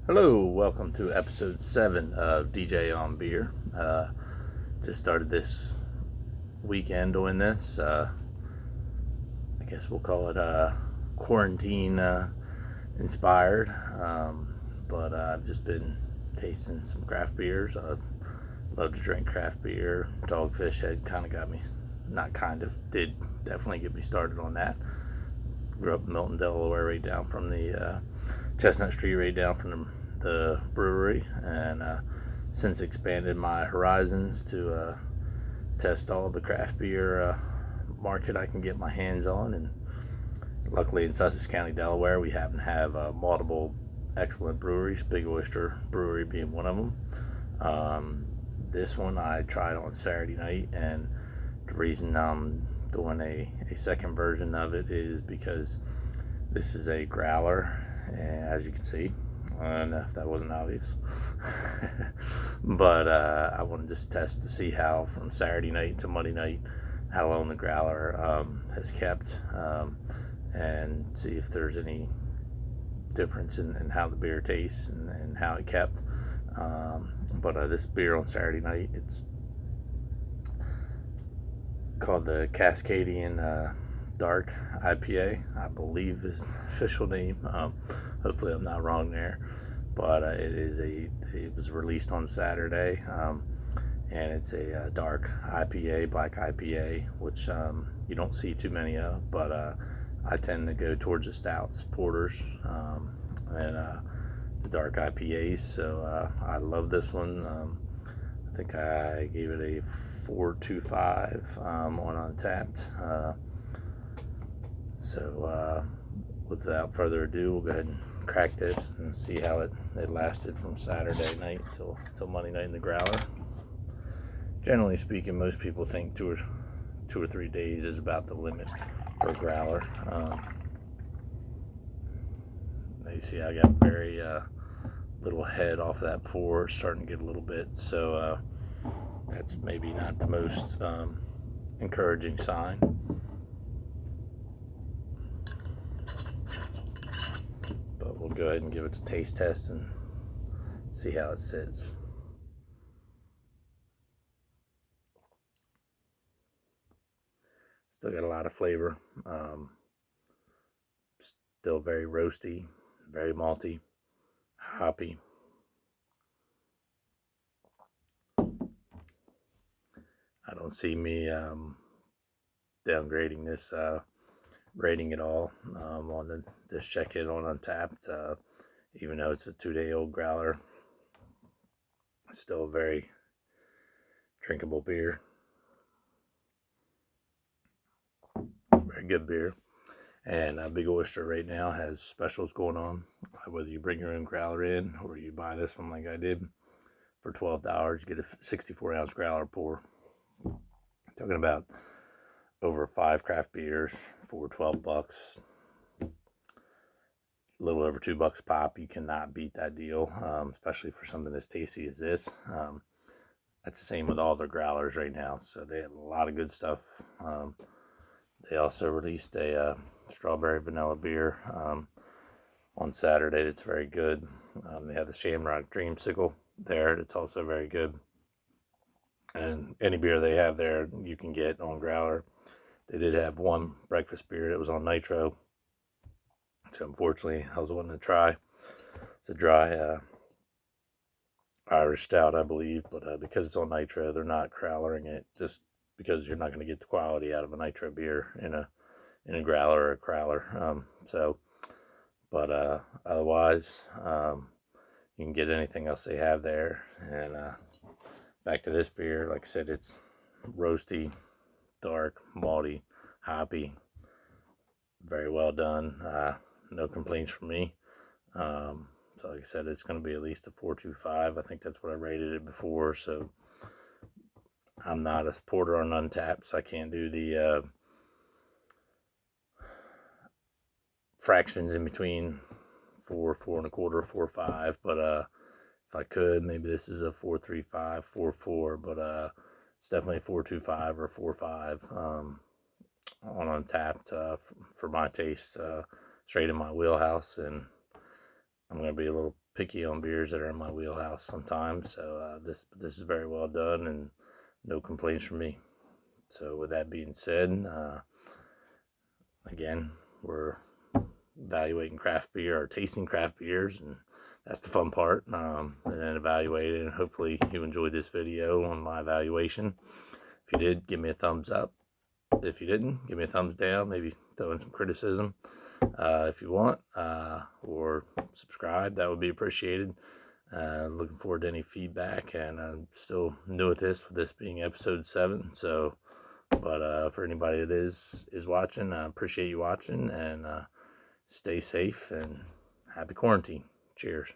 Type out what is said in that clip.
Hello, welcome to episode 7 of DJ on Beer. Just started this weekend doing this. I guess we'll call it quarantine inspired. But I've just been tasting some craft beers. I love to drink craft beer. Dogfish Head kind of got me, not kind of, did definitely get me started on that. Grew up in Milton, Delaware, right down from the Chestnut Street, right down from the brewery, and since expanded my horizons to test all the craft beer market I can get my hands on. And luckily in Sussex County, Delaware, we happen to have multiple excellent breweries, Big Oyster Brewery being one of them. This one I tried on Saturday night, and the reason I'm doing a second version of it is because this is a growler, as you can see. I don't know if that wasn't obvious. But I wanted to just test to see how from Saturday night to Monday night how long the growler has kept, and see if there's any difference in how the beer tastes and how it kept. But this beer on Saturday night, it's called the Cascadian Dark IPA, I believe is the official name. Hopefully I'm not wrong there, but it was released on Saturday, and it's a dark IPA, black IPA, which you don't see too many of, but I tend to go towards the stouts, porters, and the dark IPAs. So I love this one. I think I gave it a 4.25 on Untappd. So without further ado, we'll go ahead and crack this and see how it lasted from Saturday night till Monday night in the growler. Generally speaking, most people think two or 3 days is about the limit for a growler. You see I got very little head off of that pour, starting to get a little bit, so that's maybe not the most encouraging sign. But we'll go ahead and give it a taste test and see how it sits. Still got a lot of flavor. Still very roasty, very malty, hoppy. I don't see me downgrading this rating at all on this check it on Untappd. Even though it's a 2-day-old growler, it's still a very drinkable beer. Very good beer. And Big Oyster right now has specials going on. Whether you bring your own growler in or you buy this one like I did for $12, you get a 64-ounce growler pour. Talking about over 5 craft beers for $12. A little over $2 a pop. You cannot beat that deal, especially for something as tasty as this. That's the same with all their growlers right now. So they have a lot of good stuff. They also released a strawberry vanilla beer on Saturday. It's very good. They have the Shamrock Dreamsicle there. It's also very good. And any beer they have there, you can get on growler. They did have one breakfast beer that was on nitro. So unfortunately, I was wanting to try. It's a dry Irish stout, I believe. But because it's on nitro, they're not growlering it, just because you're not going to get the quality out of a nitro beer in a growler or a crowler. But otherwise, you can get anything else they have there. And back to this beer, like I said, it's roasty, dark, malty, hoppy, very well done. No complaints from me. So like I said, it's going to be at least a 4.25. I think that's what I rated it before. So I'm not a supporter on Untappd, so I can't do the fractions in between 4, 4.25, 4.5. But if I could, maybe this is a 4.35, 4.4. But it's definitely a 4.25 or 4.5 on Untappd for my taste. Straight in my wheelhouse, and I'm going to be a little picky on beers that are in my wheelhouse sometimes. So this is very well done, and no complaints from me. So with that being said, again, we're evaluating craft beer or tasting craft beers, and that's the fun part. And then evaluating, and hopefully you enjoyed this video on my evaluation. If you did, give me a thumbs up. If you didn't, give me a thumbs down. Maybe throw in some criticism if you want, or subscribe. That would be appreciated. Looking forward to any feedback, and I'm still new at this, with this being episode 7. So, but for anybody that is watching, I appreciate you watching, and stay safe and happy quarantine. Cheers.